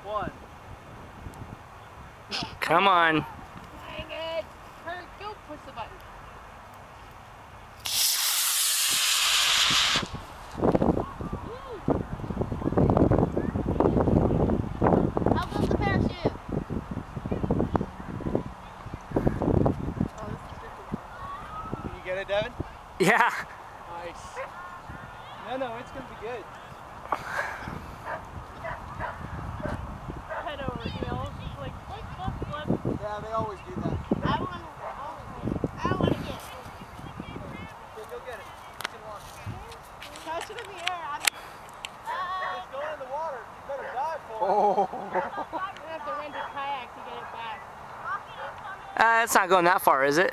one. Come on. Dang it. Kurt, go push the button. How goes the parachute? Oh, this is tricky. Can you get it, Devin? Yeah. Nice. No, it's going to be good. Head over heels. It's like flip, flip, flip. Yeah, they always do that. I want to get it. Okay, go get it. You can launch it. Touch it in the air. It's going in the water. You better dive for it. I'm going to have to rent a kayak to get it back. It's not going that far, is it?